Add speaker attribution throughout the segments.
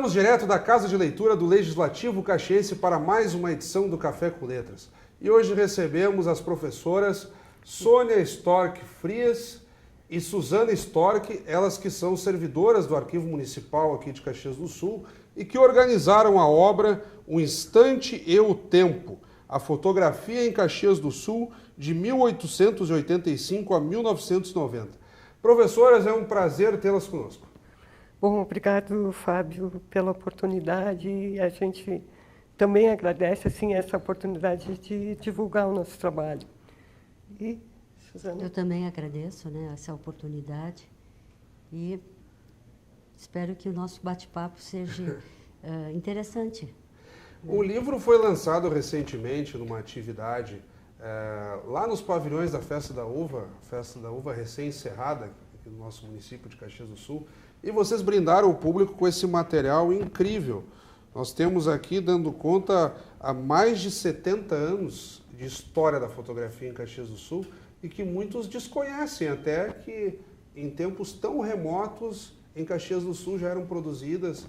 Speaker 1: Estamos direto da Casa de Leitura do Legislativo Caxiense para mais uma edição do Café com Letras. E hoje recebemos as professoras Sônia Storck Frias e Suzana Storck, elas que são servidoras do Arquivo Municipal aqui de Caxias do Sul e que organizaram a obra O Instante e o Tempo, a fotografia em Caxias do Sul de 1885 a 1990. Professoras, é um prazer tê-las conosco.
Speaker 2: Bom, obrigado, Fábio, pela oportunidade. A gente também agradece assim, essa oportunidade de divulgar o nosso trabalho. E, Suzana?
Speaker 3: Eu também agradeço, essa oportunidade e espero que o nosso bate-papo seja interessante.
Speaker 1: O livro foi lançado recentemente numa atividade lá nos pavilhões da Festa da Uva recém-encerrada aqui no nosso município de Caxias do Sul. E vocês brindaram o público com esse material incrível. Nós temos aqui, dando conta, há mais de 70 anos de história da fotografia em Caxias do Sul e que muitos desconhecem até que em tempos tão remotos em Caxias do Sul já eram produzidas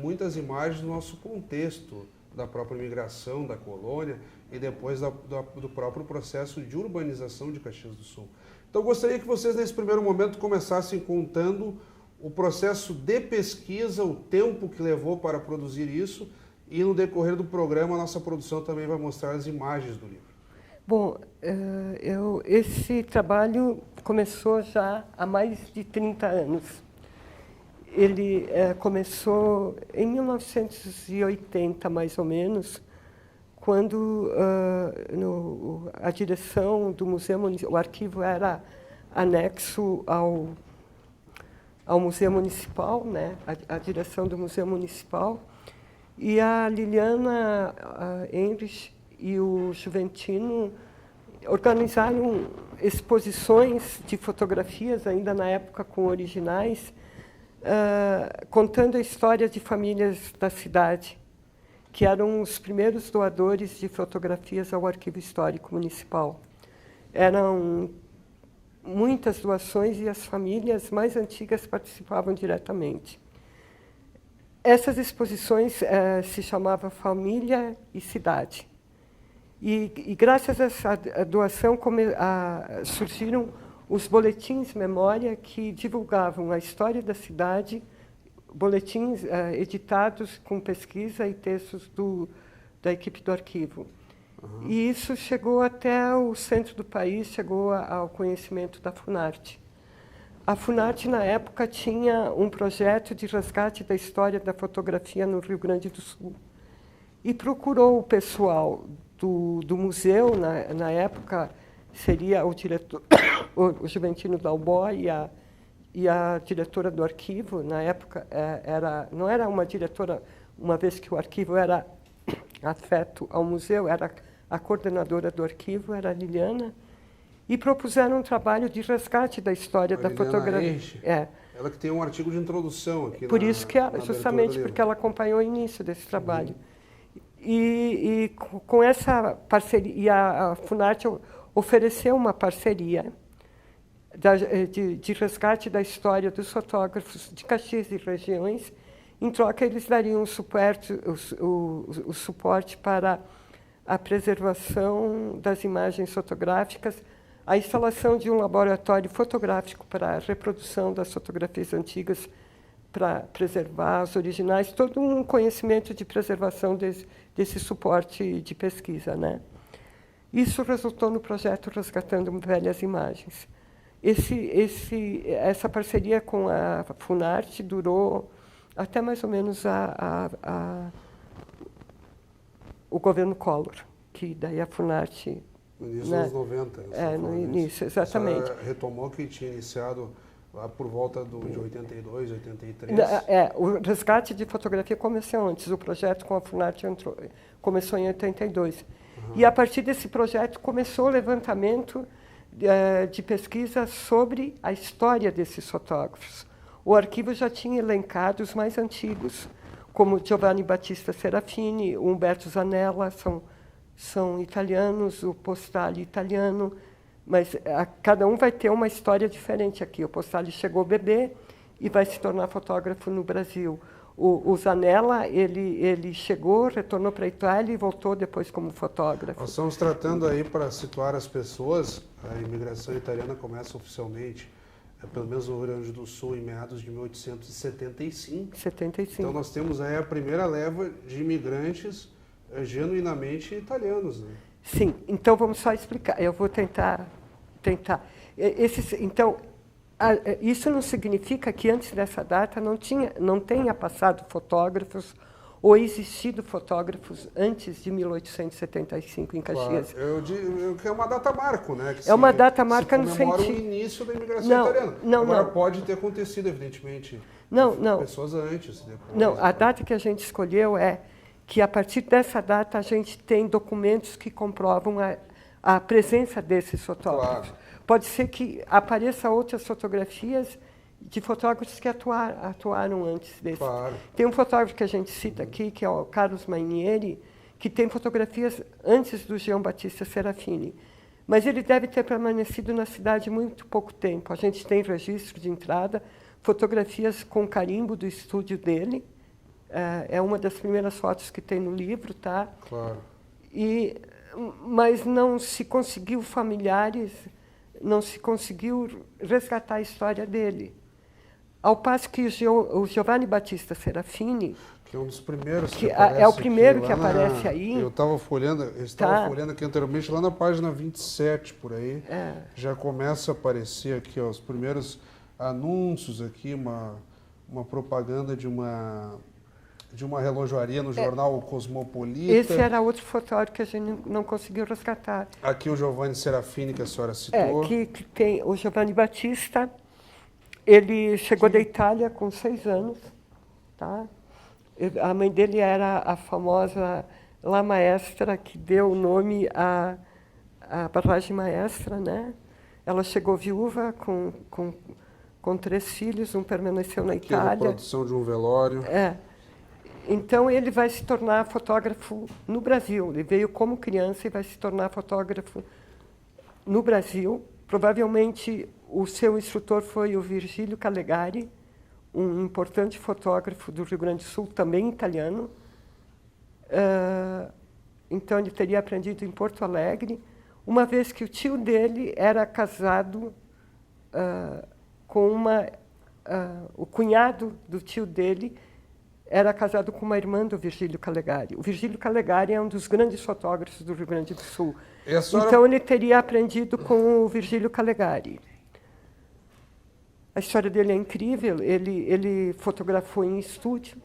Speaker 1: muitas imagens do nosso contexto, da própria imigração, da colônia e depois do próprio processo de urbanização de Caxias do Sul. Então, eu gostaria que vocês, nesse primeiro momento, começassem contando o processo de pesquisa, o tempo que levou para produzir isso, e no decorrer do programa a nossa produção também vai mostrar as imagens do livro.
Speaker 2: Bom, esse trabalho começou já há mais de 30 anos. Ele começou em 1980, mais ou menos, quando a direção do Museu Municipal, o arquivo era anexo ao Museu Municipal, a direção do Museu Municipal, e a Liliana Henrich e o Juventino organizaram exposições de fotografias, ainda na época com originais, contando a história de famílias da cidade, que eram os primeiros doadores de fotografias ao Arquivo Histórico Municipal. Eram muitas doações e as famílias mais antigas participavam diretamente. Essas exposições se chamavam Família e Cidade. E graças a essa doação surgiram os boletins memória que divulgavam a história da cidade, boletins editados com pesquisa e textos da equipe do arquivo. Uhum. E isso chegou até o centro do país, chegou ao conhecimento da Funarte. A Funarte, na época, tinha um projeto de resgate da história da fotografia no Rio Grande do Sul. E procurou o pessoal do museu, na época, seria o diretor, o Juventino Dalbó e a diretora do arquivo. Na época, não era uma diretora, uma vez que o arquivo era afeto ao museu, era a coordenadora do arquivo, era a Liliana, e propuseram um trabalho de resgate da história da fotografia.
Speaker 1: Ela que tem um artigo de introdução aqui.
Speaker 2: Por isso que justamente porque ela acompanhou o início desse trabalho. Uhum. E com essa parceria, a Funarte ofereceu uma parceria de resgate da história dos fotógrafos de Caxias e regiões. Em troca, eles dariam o suporte para a preservação das imagens fotográficas, a instalação de um laboratório fotográfico para a reprodução das fotografias antigas, para preservar as originais, todo um conhecimento de preservação desse suporte de pesquisa, Isso resultou no projeto Resgatando Velhas Imagens. Essa parceria com a Funarte durou até mais ou menos o governo Collor, que daí a Funarte...
Speaker 1: No início dos anos 90.
Speaker 2: No início, exatamente.
Speaker 1: Você retomou que tinha iniciado lá por volta de 82, 83.
Speaker 2: O resgate de fotografia começou antes, o projeto com a Funarte começou em 82. Uhum. E a partir desse projeto começou o levantamento de pesquisa sobre a história desses fotógrafos. O arquivo já tinha elencado os mais antigos, como Giovanni Battista Serafini, Umberto Zanella, são italianos, o Postali italiano, mas cada um vai ter uma história diferente aqui. O Postali chegou bebê e vai se tornar fotógrafo no Brasil. O Zanella, ele chegou, retornou para a Itália e voltou depois como fotógrafo.
Speaker 1: Nós estamos tratando aí, para situar as pessoas, a imigração italiana começa oficialmente, pelo menos no Rio Grande do Sul, em meados de 1875.
Speaker 2: 75.
Speaker 1: Então nós temos aí a primeira leva de imigrantes genuinamente italianos, né?
Speaker 2: Sim, então vamos só explicar. Eu vou tentar. Então, isso não significa que antes dessa data não tenha passado fotógrafos ou existido fotógrafos antes de 1875 em Caxias.
Speaker 1: Claro. Eu digo que é uma data marco, né? Que
Speaker 2: é uma data marca no
Speaker 1: comemora
Speaker 2: sentido...
Speaker 1: o início da imigração italiana. Agora
Speaker 2: não.
Speaker 1: pode ter acontecido, evidentemente, pessoas antes, depois.
Speaker 2: Não, a data que a gente escolheu é que, a partir dessa data, a gente tem documentos que comprovam a presença desses fotógrafos.
Speaker 1: Claro.
Speaker 2: Pode ser que apareçam outras fotografias de fotógrafos que atuaram antes desse.
Speaker 1: Claro.
Speaker 2: Tem um fotógrafo que a gente cita aqui, que é o Carlos Mainieri, que tem fotografias antes do Jean Battista Serafini. Mas ele deve ter permanecido na cidade muito pouco tempo. A gente tem registro de entrada, fotografias com carimbo do estúdio dele. É uma das primeiras fotos que tem no livro, tá?
Speaker 1: Claro.
Speaker 2: Mas não se conseguiu não se conseguiu resgatar a história dele. Ao passo que o Giovanni Battista Serafini,
Speaker 1: que é um dos primeiros
Speaker 2: que é o primeiro que aparece aí.
Speaker 1: Eu estava folhando aqui anteriormente, lá na página 27, por aí, já começa a aparecer aqui, ó, os primeiros anúncios aqui, uma propaganda de uma relojoaria no jornal Cosmopolita.
Speaker 2: Esse era outro fotógrafo que a gente não conseguiu resgatar.
Speaker 1: Aqui o Giovanni Serafini, que a senhora citou.
Speaker 2: Que tem o Giovanni Battista. Ele chegou da Itália com 6 anos. Tá? A mãe dele era a famosa La Maestra, que deu o nome à barragem Maestra, né? Ela chegou viúva com 3 filhos, um permaneceu na Itália.
Speaker 1: Que é a produção de um velório.
Speaker 2: Então, ele vai se tornar fotógrafo no Brasil. Ele veio como criança e vai se tornar fotógrafo no Brasil. Provavelmente, o seu instrutor foi o Virgílio Calegari, um importante fotógrafo do Rio Grande do Sul, também italiano. Então, ele teria aprendido em Porto Alegre, uma vez que o tio dele era casado com o cunhado do tio dele era casado com uma irmã do Virgílio Calegari. O Virgílio Calegari é um dos grandes fotógrafos do Rio Grande do Sul. Então, ele teria aprendido com o Virgílio Calegari. A história dele é incrível. Ele fotografou em estúdio.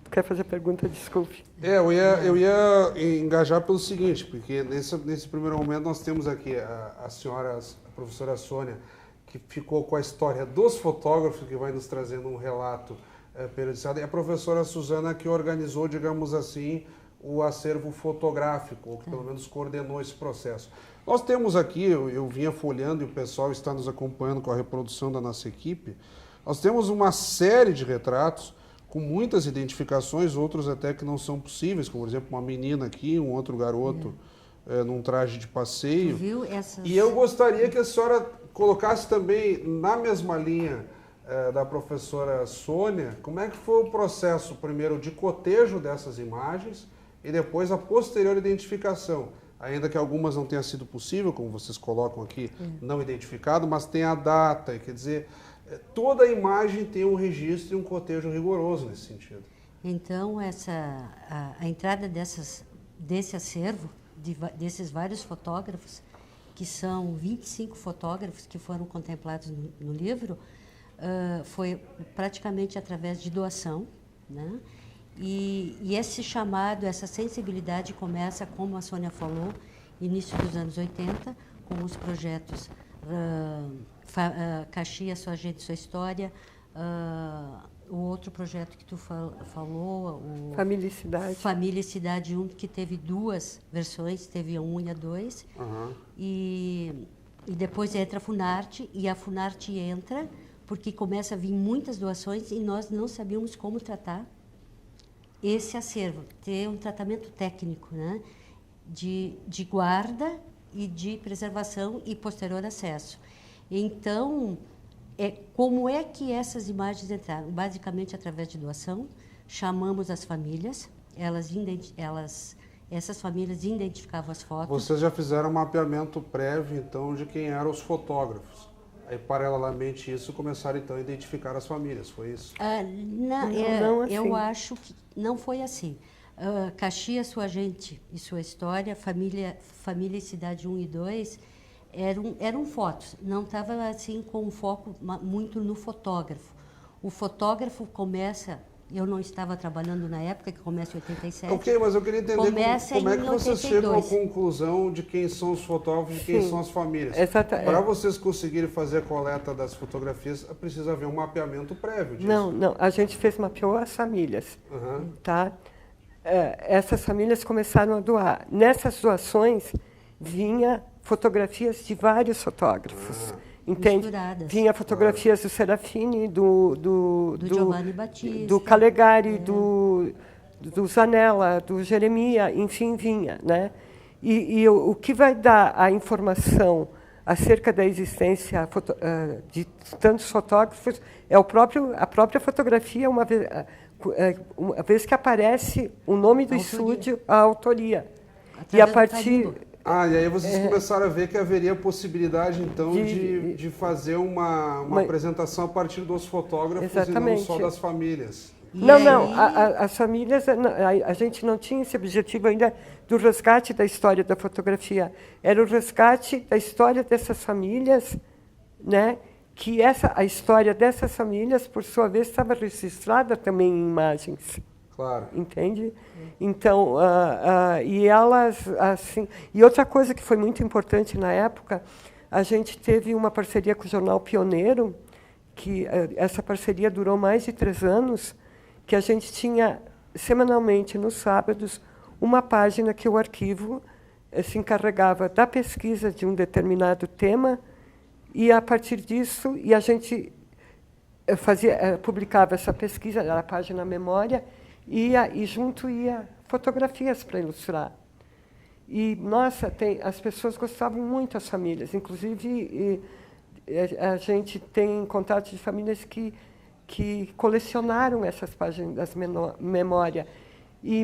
Speaker 2: Quer fazer pergunta? Desculpe.
Speaker 1: Eu ia engajar pelo seguinte, porque nesse primeiro momento nós temos aqui a professora Sônia, que ficou com a história dos fotógrafos, que vai nos trazendo um relato periodizado, e a professora Suzana, que organizou, digamos assim, o acervo fotográfico, ou que pelo menos coordenou esse processo. Nós temos aqui, eu vinha folheando e o pessoal está nos acompanhando com a reprodução da nossa equipe, nós temos uma série de retratos com muitas identificações, outros até que não são possíveis, como, por exemplo, uma menina aqui, um outro garoto num traje de passeio.
Speaker 3: Viu essas...
Speaker 1: E eu gostaria que a senhora colocasse também na mesma linha da professora Sônia, como é que foi o processo, primeiro, de cotejo dessas imagens e depois a posterior identificação, ainda que algumas não tenha sido possível, como vocês colocam aqui, não identificado, mas tem a data, quer dizer, toda a imagem tem um registro e um cotejo rigoroso nesse sentido.
Speaker 3: Então, a entrada desse acervo, desses vários fotógrafos, que são 25 fotógrafos que foram contemplados no livro, foi praticamente através de doação, né? E esse chamado, essa sensibilidade começa, como a Sônia falou, início dos anos 80, com os projetos Caxias, Sua Gente, Sua História, o outro projeto que tu falou, o
Speaker 2: Família e Cidade.
Speaker 3: Família e Cidade 1, que teve 2 versões, teve a 1 e a 2. E depois entra a Funarte, e a Funarte entra porque começa a vir muitas doações e nós não sabíamos como tratar esse acervo, ter um tratamento técnico, né, de guarda e de preservação e posterior acesso. Então, como é que essas imagens entraram? Basicamente através de doação, chamamos as famílias, essas famílias identificavam as fotos.
Speaker 1: Vocês já fizeram um mapeamento prévio, então, de quem eram os fotógrafos. Aí, paralelamente isso, começaram, então, a identificar as famílias, foi isso?
Speaker 2: Não assim.
Speaker 3: Eu acho que não foi assim. Caxias, sua gente e sua história, família e Cidade 1 e 2, eram fotos. Não estava, assim, com foco muito no fotógrafo. O fotógrafo começa... Eu não estava trabalhando na época, que começa em 87.
Speaker 1: Ok, mas eu queria entender como é que vocês chegam à conclusão de quem são os fotógrafos e de quem são as famílias. Para vocês conseguirem fazer a coleta das fotografias, precisa haver um mapeamento prévio disso.
Speaker 2: Não, a gente mapeou as famílias, tá? Essas famílias começaram a doar. Nessas doações, vinha fotografias de vários fotógrafos. Entende?
Speaker 3: Misturadas.
Speaker 2: Vinha fotografias do Serafini, do
Speaker 3: Giovanni Battista,
Speaker 2: do Calegari, do Zanella, do Jeremia, enfim, vinha, né? E o que vai dar a informação acerca da existência de tantos fotógrafos é a própria fotografia, uma vez que aparece o nome do estúdio, a autoria. E a partir...
Speaker 1: E aí vocês começaram a ver que haveria a possibilidade, então, de fazer uma apresentação a partir dos fotógrafos
Speaker 2: exatamente.
Speaker 1: E não só das famílias.
Speaker 2: As famílias, a gente não tinha esse objetivo ainda do resgate da história da fotografia. Era o resgate da história dessas famílias, né? Que a história dessas famílias, por sua vez, estava registrada também em imagens.
Speaker 1: Claro.
Speaker 2: Entende? Então, e elas, assim... E outra coisa que foi muito importante na época, a gente teve uma parceria com o jornal Pioneiro, que essa parceria durou mais de 3 anos, que a gente tinha, semanalmente, nos sábados, uma página que o arquivo se encarregava da pesquisa de um determinado tema, e, a partir disso, a gente publicava essa pesquisa, a página Memória, e junto ia fotografias para ilustrar. E, nossa, as pessoas gostavam muito, as famílias. Inclusive, a gente tem contato de famílias que colecionaram essas páginas das memória. E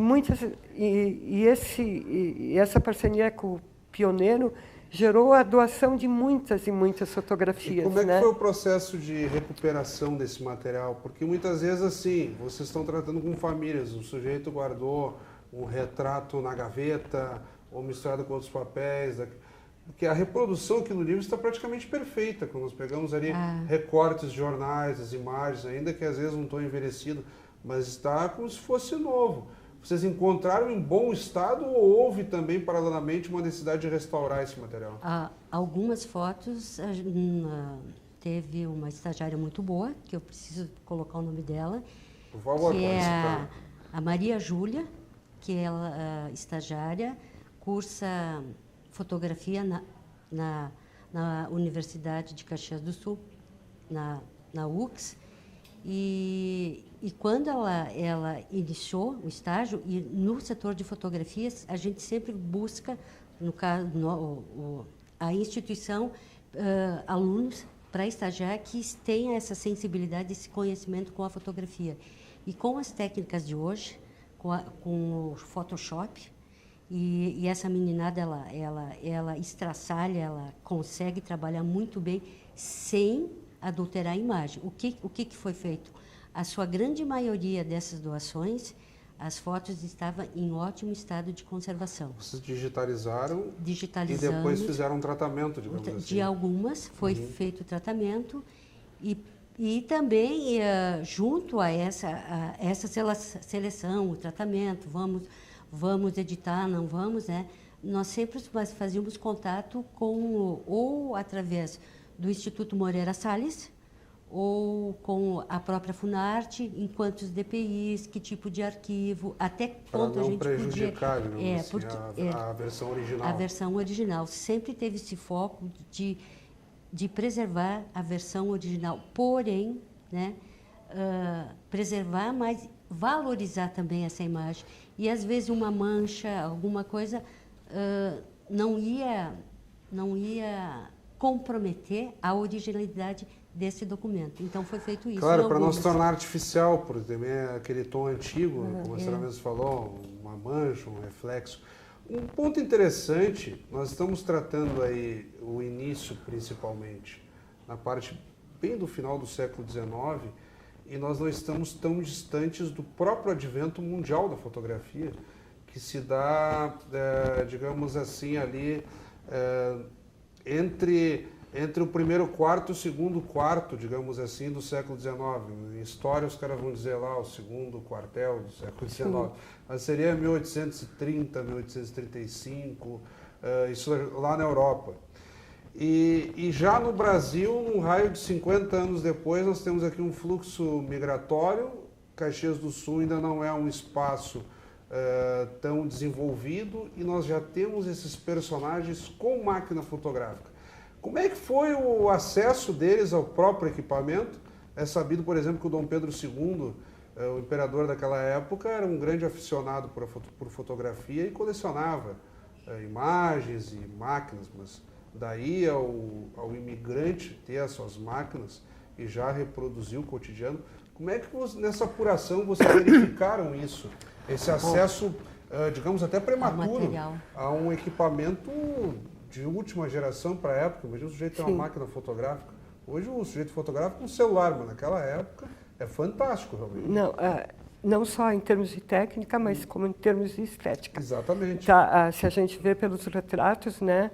Speaker 2: essa parceria com o Pioneiro gerou a doação de muitas e muitas fotografias.
Speaker 1: E como é que foi o processo de recuperação desse material? Porque muitas vezes, assim, vocês estão tratando com famílias, o sujeito guardou um retrato na gaveta ou misturado com outros papéis, porque a reprodução aqui no livro está praticamente perfeita, quando nós pegamos ali recortes de jornais, as imagens, ainda que às vezes não estão envelhecido, mas está como se fosse novo. Vocês encontraram em bom estado ou houve também, paralelamente, uma necessidade de restaurar esse material?
Speaker 3: Algumas fotos, teve uma estagiária muito boa, que eu preciso colocar o nome dela,
Speaker 1: por favor,
Speaker 3: que é a Maria Júlia, que ela estagiária, cursa fotografia na Universidade de Caxias do Sul, na UX, e quando ela iniciou o estágio, e no setor de fotografias, a gente sempre busca, no caso, a instituição, alunos para estagiar que tenham essa sensibilidade, esse conhecimento com a fotografia. E com as técnicas de hoje, com o Photoshop, e essa meninada, ela estraçalha, ela consegue trabalhar muito bem sem adulterar a imagem. O que foi feito? A sua grande maioria dessas doações, as fotos estavam em ótimo estado de conservação.
Speaker 1: Vocês digitalizaram
Speaker 3: e
Speaker 1: depois fizeram um tratamento, digamos assim.
Speaker 3: De algumas foi feito o tratamento e também, junto a essa seleção, o tratamento, vamos editar, não vamos, né? Nós sempre fazíamos contato ou através do Instituto Moreira Salles, ou com a própria Funarte, em quantos DPIs, que tipo de arquivo, até quanto a gente podia...
Speaker 1: Para não prejudicar, a versão original.
Speaker 3: A versão original. Sempre teve esse foco de preservar a versão original, porém, né, preservar, mas valorizar também essa imagem. E, às vezes, uma mancha, alguma coisa, não ia comprometer a originalidade desse documento. Então, foi feito isso.
Speaker 1: Claro, para não se tornar artificial, por também aquele tom antigo, como a senhora mesmo falou, uma mancha, um reflexo. Um ponto interessante, nós estamos tratando aí o início principalmente, na parte bem do final do século XIX, e nós não estamos tão distantes do próprio advento mundial da fotografia, que se dá, digamos assim, ali entre o primeiro quarto e o segundo quarto, digamos assim, do século XIX. Em história, os caras vão dizer lá o segundo quartel do século XIX. Mas seria 1830, 1835, isso lá na Europa. E já no Brasil, num raio de 50 anos depois, nós temos aqui um fluxo migratório. Caxias do Sul ainda não é um espaço tão desenvolvido e nós já temos esses personagens com máquina fotográfica. Como é que foi o acesso deles ao próprio equipamento? É sabido, por exemplo, que o Dom Pedro II, o imperador daquela época, era um grande aficionado por fotografia e colecionava imagens e máquinas, mas daí ao imigrante ter as suas máquinas e já reproduzir o cotidiano, como é que nessa apuração vocês verificaram isso? Esse acesso, digamos, até prematuro a um equipamento de última geração para a época. Imagina o sujeito tem uma máquina fotográfica. Hoje o sujeito fotográfico com celular, mas naquela época é fantástico, realmente.
Speaker 2: Não só em termos de técnica, mas como em termos de estética.
Speaker 1: Exatamente.
Speaker 2: Se a gente vê pelos retratos, né,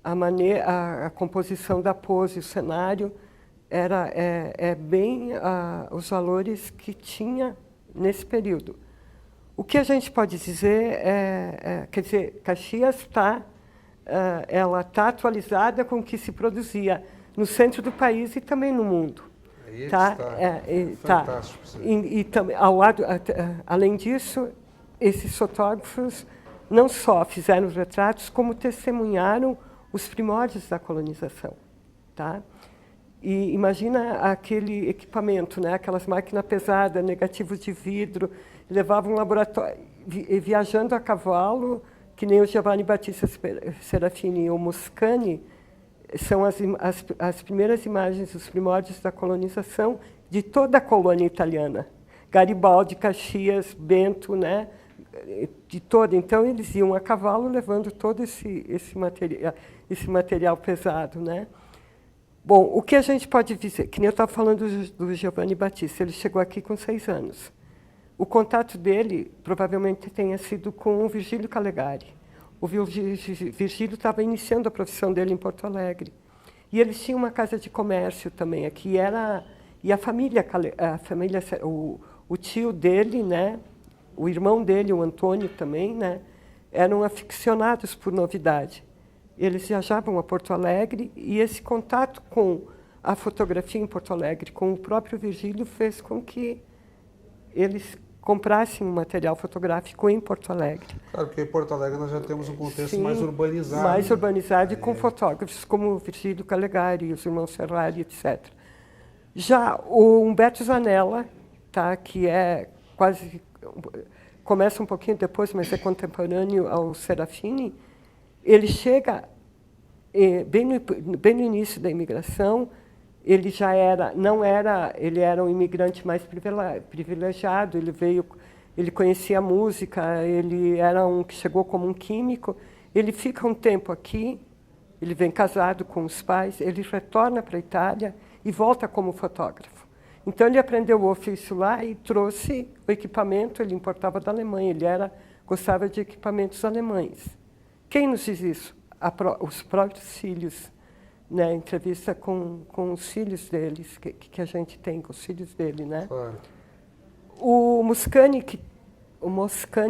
Speaker 2: a composição da pose, o cenário, é bem os valores que tinha nesse período. O que a gente pode dizer quer dizer, Caxias ela está atualizada com o que se produzia no centro do país e também no mundo.
Speaker 1: Aí está. Fantástico.
Speaker 2: E também, ao lado, além disso, esses fotógrafos não só fizeram os retratos, como testemunharam os primórdios da colonização. Tá? E imagina aquele equipamento, né? Aquelas máquinas pesadas, negativos de vidro, levavam um laboratório, viajando a cavalo, que nem o Giovanni Battista Serafini e o Moscani, são as primeiras imagens, os primórdios da colonização de toda a colônia italiana. Garibaldi, Caxias, Bento, né? De toda. Então, eles iam a cavalo levando todo esse material pesado, né? Bom, o que a gente pode dizer? Que nem eu estava falando do Giovanni Battista, ele chegou aqui com 6 anos. O contato dele provavelmente tenha sido com o Virgílio Calegari. O Virgílio estava iniciando a profissão dele em Porto Alegre. E eles tinham uma casa de comércio também aqui. E a família o tio dele, né, o irmão dele, o Antônio também, né, eram aficionados por novidade. Eles viajavam a Porto Alegre e esse contato com a fotografia em Porto Alegre, com o próprio Virgílio, fez com que eles comprassem um material fotográfico em Porto Alegre.
Speaker 1: Claro, porque em Porto Alegre nós já temos um contexto mais urbanizado.
Speaker 2: Mais urbanizado e com fotógrafos como o Virgílio Calegari, os irmãos Ferrari, etc. Já o Humberto Zanella, tá, que é quase... começa um pouquinho depois, mas é contemporâneo ao Serafini, ele chega bem no início da imigração. Ele já ele era um imigrante mais privilegiado, ele conhecia a música, ele era que chegou como um químico. Ele fica um tempo aqui, ele vem casado com os pais, ele retorna para a Itália e volta como fotógrafo. Então, ele aprendeu o ofício lá e trouxe o equipamento, ele importava da Alemanha, gostava de equipamentos alemães. Quem nos diz isso? Os próprios filhos. Né, entrevista com os filhos deles, que a gente tem com os filhos dele, né?
Speaker 1: Claro.
Speaker 2: O Moscani,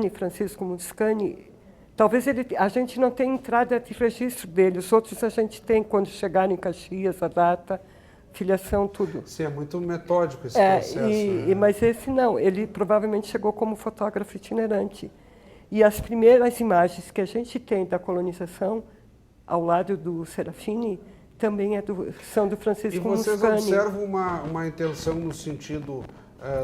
Speaker 2: Francisco Moscani, talvez a gente não tenha entrada de registro dele, os outros a gente tem quando chegaram em Caxias, a data, filiação, tudo.
Speaker 1: Sim, é muito metódico esse processo. Né?
Speaker 2: Mas esse não, ele provavelmente chegou como fotógrafo itinerante. E as primeiras imagens que a gente tem da colonização, ao lado do Serafini, também são do Francisco Moscani.
Speaker 1: E vocês observam uma intenção no sentido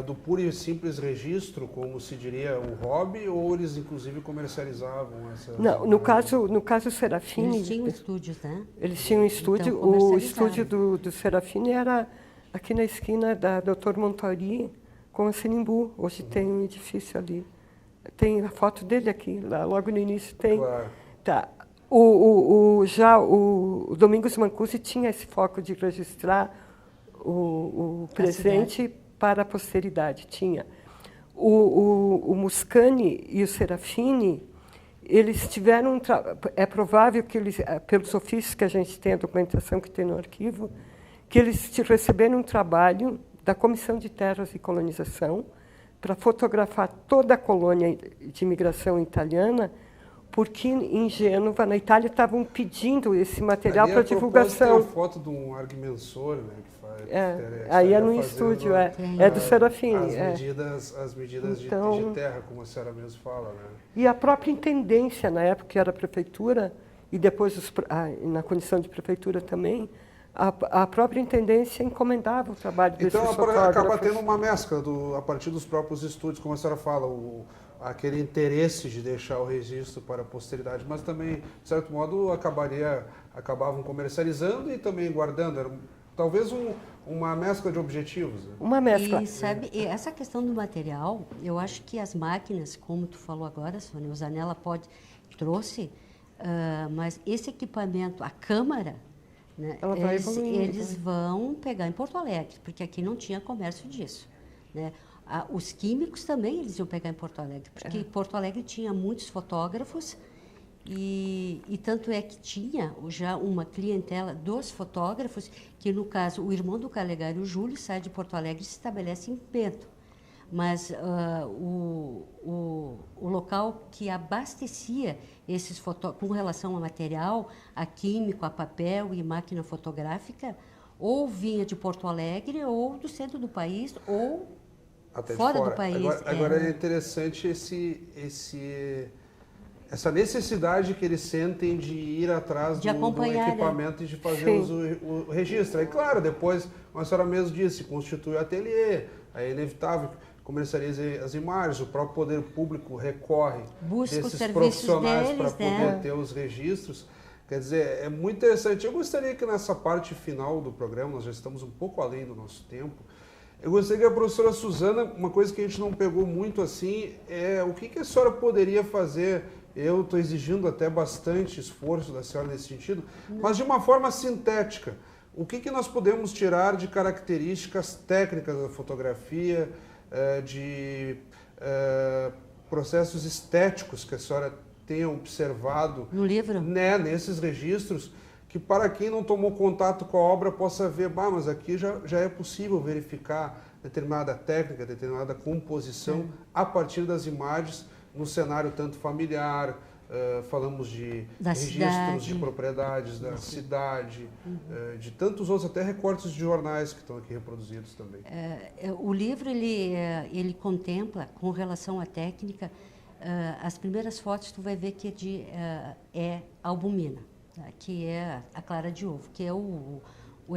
Speaker 1: do puro e simples registro, como se diria o hobby, ou eles inclusive comercializavam essa...
Speaker 2: Não, no caso Serafini...
Speaker 3: Eles tinham estúdios, né?
Speaker 2: Eles tinham um estúdio.
Speaker 3: Então,
Speaker 2: o estúdio do Serafini era aqui na esquina da Dr. Montori com a Sinimbu. Hoje tem um edifício ali. Tem a foto dele aqui, lá, logo no início tem.
Speaker 1: Claro.
Speaker 2: Tá. Já o Domingos Mancusi tinha esse foco de registrar o presente para a posteridade. Tinha. O Muscani e o Serafini, eles tiveram é provável que eles, pelos ofícios que a gente tem, a documentação que tem no arquivo, que eles receberam um trabalho da Comissão de Terras e Colonização para fotografar toda a colônia de imigração italiana, porque em Gênova, na Itália, estavam pedindo esse material para divulgação.
Speaker 1: Tem a foto de um agrimensor, né, que faz.
Speaker 2: Aí é no estúdio, é do Serafini.
Speaker 1: As medidas então, de terra, como a senhora mesmo fala, né?
Speaker 2: E a própria intendência, na época que era a prefeitura, e depois na condição de prefeitura também, a própria intendência encomendava o trabalho desses fotógrafos.
Speaker 1: Então, acaba tendo uma mescla a partir dos próprios estúdios, como a senhora fala, aquele interesse de deixar o registro para a posteridade, mas também, de certo modo, acabavam comercializando e também guardando. Era talvez uma mescla de objetivos. Né?
Speaker 2: Uma mescla.
Speaker 3: E sabe, essa questão do material, eu acho que as máquinas, como tu falou agora, Sônia, o Zanella trouxe, mas esse equipamento, a câmara, né, eles vão pegar em Porto Alegre, porque aqui não tinha comércio disso. Né? Os químicos também eles iam pegar em Porto Alegre, porque Porto Alegre tinha muitos fotógrafos e tanto é que tinha já uma clientela dos fotógrafos, que no caso o irmão do Calegari, o Júlio, sai de Porto Alegre e se estabelece em Bento. Mas o local que abastecia esses fotógrafos com relação a material, a químico, a papel e máquina fotográfica, ou vinha de Porto Alegre, ou do centro do país, ou
Speaker 1: até
Speaker 3: fora do país.
Speaker 1: Agora é interessante essa necessidade que eles sentem de ir atrás do equipamento, né? E de fazer o registro. Aí, claro, depois, como a senhora mesmo disse, constitui o ateliê, é inevitável, comercializa as imagens, o próprio poder público recorre desses profissionais para poder ter os registros. Quer dizer, é muito interessante. Eu gostaria que nessa parte final do programa, nós já estamos um pouco além do nosso tempo, eu gostaria que a professora Suzana, uma coisa que a gente não pegou muito assim, é o que a senhora poderia fazer. Eu estou exigindo até bastante esforço da senhora nesse sentido, mas de uma forma sintética. O que nós podemos tirar de características técnicas da fotografia, de processos estéticos que a senhora tenha observado
Speaker 3: no livro,
Speaker 1: né, nesses registros, que para quem não tomou contato com a obra possa ver, mas aqui já é possível verificar determinada técnica, determinada composição a partir das imagens no cenário tanto familiar, falamos de registros de propriedades da cidade, de tantos outros, até recortes de jornais que estão aqui reproduzidos também.
Speaker 3: O livro ele contempla, com relação à técnica, as primeiras fotos tu vai ver que é albumina, tá? Que é a clara de ovo, que é o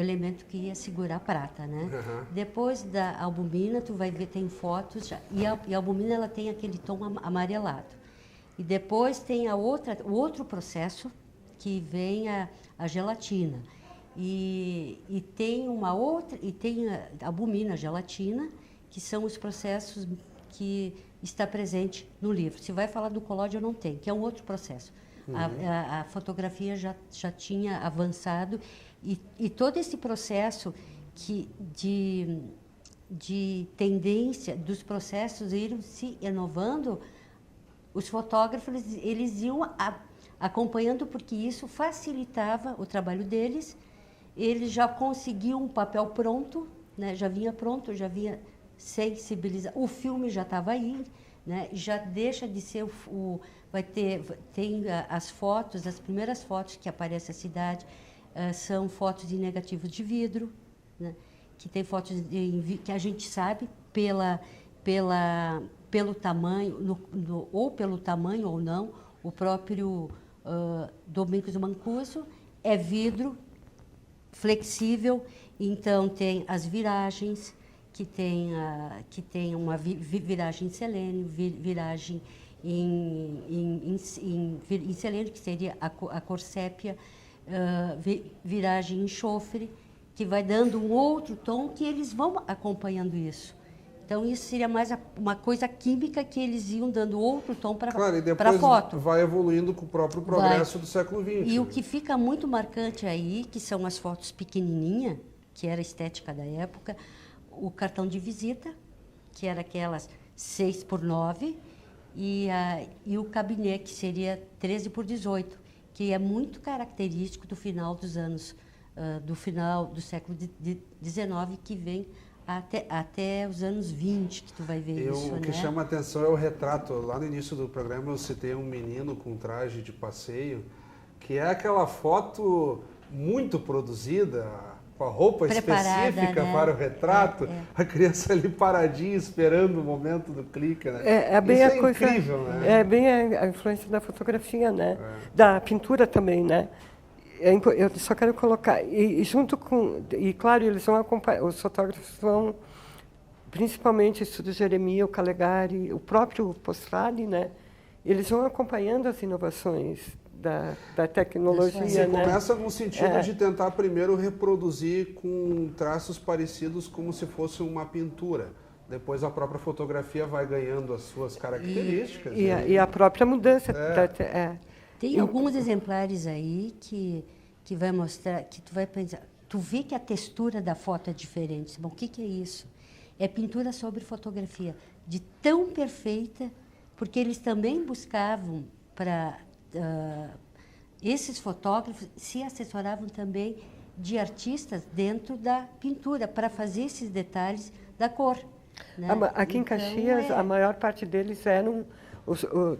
Speaker 3: elemento que ia segurar a prata, né? Depois da albumina, tu vai ver, tem fotos, e a albumina ela tem aquele tom amarelado. E depois tem o outro processo, que vem a gelatina. E tem uma outra, e tem a albumina, a gelatina, que são os processos que está presente no livro. Se vai falar do colóide, eu não tenho, que é um outro processo. A fotografia já tinha avançado e todo esse processo de tendência dos processos irem se inovando, os fotógrafos eles iam acompanhando, porque isso facilitava o trabalho deles. Eles já conseguiam um papel pronto, né? Já vinha pronto, já vinha sensibilizado. O filme já estava aí, né? Já deixa de ser tem as fotos, as primeiras fotos que aparece a cidade são fotos de negativos de vidro, né? Que tem fotos que a gente sabe pelo tamanho, ou pelo tamanho ou não, o próprio Domingos Mancuso é vidro flexível, então tem as viragens, que tem uma viragem em selênio, viragem em selênio, que seria a cor sépia, viragem em enxofre, que vai dando um outro tom que eles vão acompanhando isso. Então, isso seria mais uma coisa química que eles iam dando outro tom para
Speaker 1: Claro, e
Speaker 3: a
Speaker 1: depois
Speaker 3: foto.
Speaker 1: vai evoluindo com o próprio progresso do século XX.
Speaker 3: E o que fica muito marcante aí, que são as fotos pequenininhas, que era a estética da época, o cartão de visita, que era aquelas 6x9, e o cabinet, que seria 13x18, que é muito característico do final dos anos, do final do século XIX, que vem até os anos 20, que tu vai ver isso,
Speaker 1: O que
Speaker 3: né?
Speaker 1: chama a atenção é o retrato. Lá no início do programa eu citei um menino com traje de passeio, que é aquela foto muito produzida, com a roupa
Speaker 3: Preparada,
Speaker 1: específica,
Speaker 3: né?
Speaker 1: para o retrato, a criança ali paradinha esperando o momento do clique, né?
Speaker 2: É bem
Speaker 1: Isso
Speaker 2: a
Speaker 1: é
Speaker 2: coisa,
Speaker 1: incrível, né?
Speaker 2: É bem a influência da fotografia, né? Da pintura também, né? Eu só quero colocar, e junto com, e claro, eles vão acompanhar, os fotógrafos vão, principalmente isso do Jeremias, o Calegari, o próprio Postrali, né? Eles vão acompanhando as inovações da tecnologia,
Speaker 1: Você
Speaker 2: né?
Speaker 1: começa no sentido de tentar primeiro reproduzir com traços parecidos como se fosse uma pintura. Depois a própria fotografia vai ganhando as suas características.
Speaker 2: E a própria mudança.
Speaker 3: Tem alguns exemplares aí que vai mostrar, que tu vai pensar, tu vê que a textura da foto é diferente. Bom, o que é isso? É pintura sobre fotografia, de tão perfeita, porque eles também buscavam para... esses fotógrafos se assessoravam também de artistas dentro da pintura, para fazer esses detalhes da cor. Né?
Speaker 2: Aqui em Caxias, a maior parte deles eram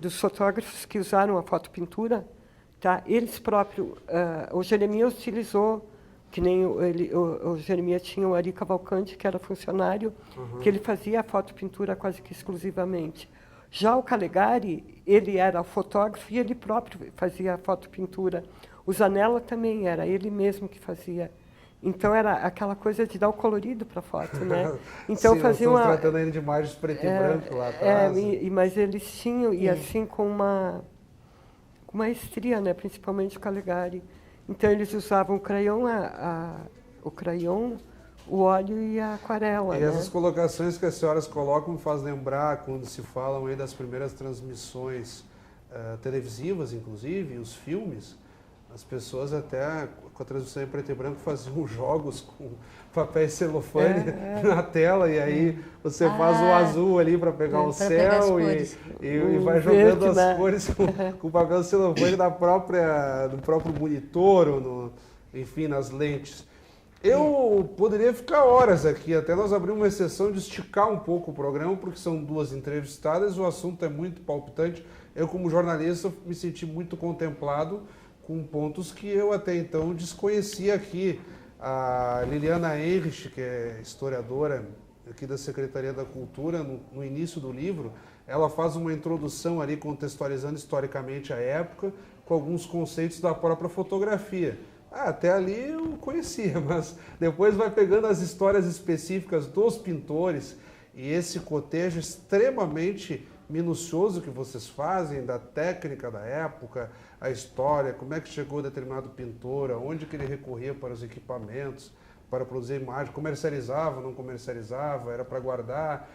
Speaker 2: dos fotógrafos que usaram a fotopintura, tá? Eles próprios, o Jeremias utilizou, que nem o Jeremias tinha o Ari Cavalcante, que era funcionário, que ele fazia a fotopintura quase que exclusivamente. Já o Calegari, ele era o fotógrafo e ele próprio fazia a fotopintura. O Zanella também era ele mesmo que fazia. Então, era aquela coisa de dar o colorido para a foto, né? Então,
Speaker 1: sim,
Speaker 2: fazia
Speaker 1: nós estamos tratando ainda de imagens preto e branco lá atrás.
Speaker 2: Mas eles tinham, e assim com uma maestria, né? Principalmente o Calegari. Então, eles usavam o crayon, o óleo e a aquarela.
Speaker 1: E essas colocações que as senhoras colocam me faz lembrar quando se falam aí das primeiras transmissões televisivas, inclusive, os filmes. As pessoas até, com a transmissão em preto e branco, faziam jogos com papel celofane na tela, e aí você faz o azul ali para pegar o céu e vai jogando verde, as cores com o papel celofane do próprio monitor, ou enfim, nas lentes. Eu poderia ficar horas aqui, até nós abrimos uma exceção de esticar um pouco o programa, porque são duas entrevistadas, o assunto é muito palpitante. Eu, como jornalista, me senti muito contemplado com pontos que eu até então desconhecia aqui. A Liliana Henrich, que é historiadora aqui da Secretaria da Cultura, no início do livro, ela faz uma introdução ali contextualizando historicamente a época, com alguns conceitos da própria fotografia. Até ali eu conhecia, mas depois vai pegando as histórias específicas dos pintores e esse cotejo extremamente minucioso que vocês fazem da técnica da época, a história, como é que chegou determinado pintor, aonde que ele recorria para os equipamentos, para produzir imagem, comercializava, não comercializava, era para guardar.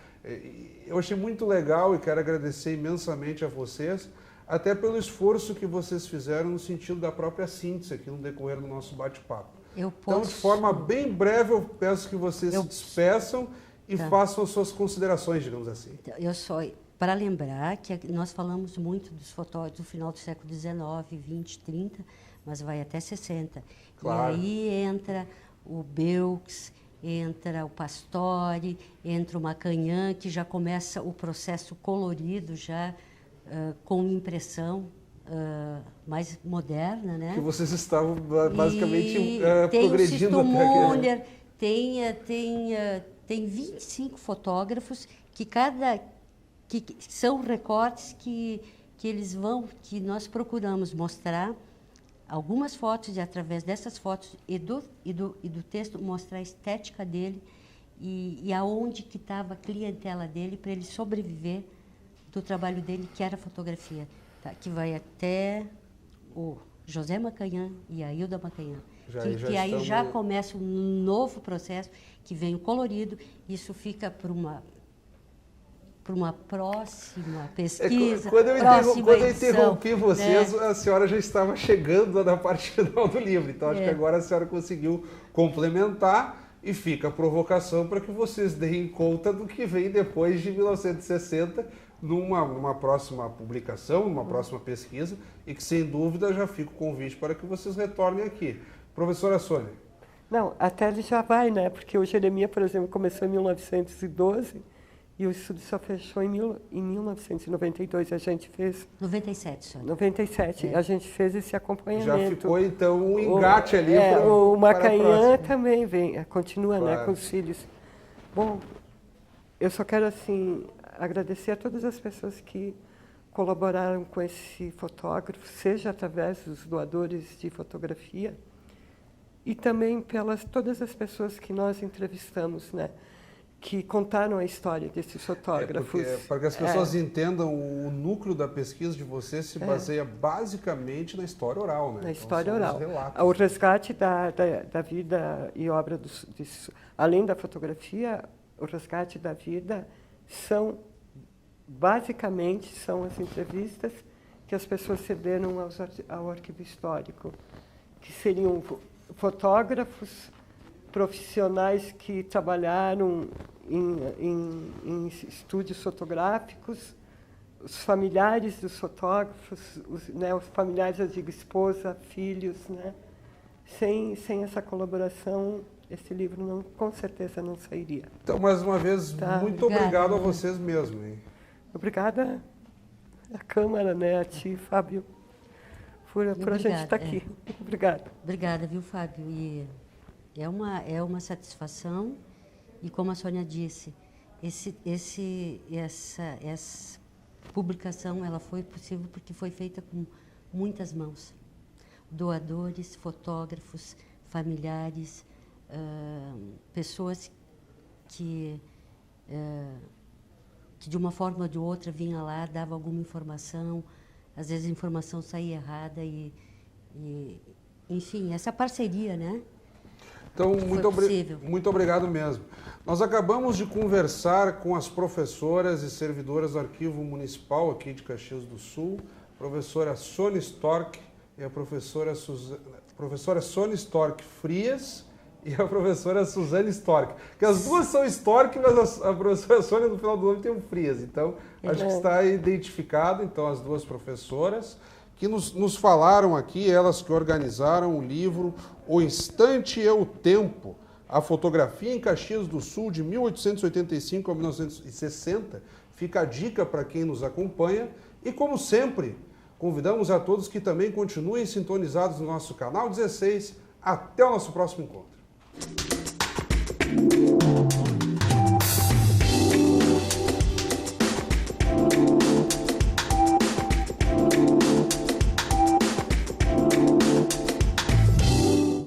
Speaker 1: Eu achei muito legal e quero agradecer imensamente a vocês, até pelo esforço que vocês fizeram no sentido da própria síntese aqui no decorrer do nosso bate-papo. Então, de forma bem breve, eu peço que vocês se despeçam e façam as suas considerações, digamos assim.
Speaker 3: Para lembrar que nós falamos muito dos fotógrafos do final do século XIX, XX, 30, mas vai até 60. Claro. E aí entra o Belks, entra o Pastore, entra o Macanhã, que já começa o processo colorido, já com impressão mais moderna, né?
Speaker 1: Que vocês estavam basicamente progredindo
Speaker 3: até aqui. Tem 25 fotógrafos que são recortes que nós procuramos mostrar algumas fotos e através dessas fotos e do texto mostrar a estética dele e aonde que estava a clientela dele para ele sobreviver do trabalho dele, que era a fotografia, tá? Que vai até o José Macanhã e a Hilda Macanhã. que aí já começa um novo processo, que vem o colorido, isso fica para uma próxima pesquisa,
Speaker 1: quando eu interrompi
Speaker 3: edição,
Speaker 1: vocês,
Speaker 3: né?
Speaker 1: A senhora já estava chegando na parte final do livro, então acho que agora a senhora conseguiu complementar e fica a provocação para que vocês deem conta do que vem depois de 1960, numa próxima publicação, numa próxima pesquisa, e que sem dúvida já fica o convite para que vocês retornem aqui. Professora Sônia.
Speaker 2: Não, até ele já vai, né? Porque o Jeremias, por exemplo, começou em 1912 e o estudo só fechou em 1992. A gente fez...
Speaker 3: 97, Sônia.
Speaker 2: 97. A gente fez esse acompanhamento.
Speaker 1: Já ficou, então, um engate ali para
Speaker 2: o Macanhã também vem, continua,
Speaker 1: claro,
Speaker 2: né, com os filhos. Bom, eu só quero, assim, agradecer a todas as pessoas que colaboraram com esse fotógrafo, seja através dos doadores de fotografia, e também pelas todas as pessoas que nós entrevistamos, né, que contaram a história desses fotógrafos.
Speaker 1: Para que as pessoas entendam, o núcleo da pesquisa de vocês se baseia basicamente na história oral, né?
Speaker 2: Na história oral.
Speaker 1: Relatos.
Speaker 2: O resgate da vida e obra, além da fotografia, o resgate da vida basicamente são as entrevistas que as pessoas cederam ao arquivo histórico, que seriam fotógrafos profissionais que trabalharam em estúdios fotográficos, os familiares dos fotógrafos, os familiares, eu digo, esposa, filhos, né? Sem essa colaboração, esse livro com certeza não sairia.
Speaker 1: Então, mais uma vez, muito obrigado a vocês mesmo, hein?
Speaker 2: Obrigada à Câmara, né, a ti, Fábio, por a gente estar aqui. Obrigada.
Speaker 3: Obrigada, viu, Fábio? E é uma satisfação, e como a Sônia disse, essa publicação ela foi possível porque foi feita com muitas mãos. Doadores, fotógrafos, familiares, pessoas que de uma forma ou de outra vinha lá, dava alguma informação, às vezes a informação saía errada enfim, essa parceria, né?
Speaker 1: Então, muito obrigado mesmo. Nós acabamos de conversar com as professoras e servidoras do Arquivo Municipal aqui de Caxias do Sul, a professora Sônia Storck e a professora Sônia Storck Frias e a professora Suzane Storck. Que as duas são Storck, mas a professora Sônia no final do nome tem um Frias. Então, acho que está identificado, então, as duas professoras que nos falaram aqui, elas que organizaram o livro O Instante e o Tempo, a fotografia em Caxias do Sul de 1885 a 1960. Fica a dica para quem nos acompanha e, como sempre, convidamos a todos que também continuem sintonizados no nosso canal 16. Até o nosso próximo encontro.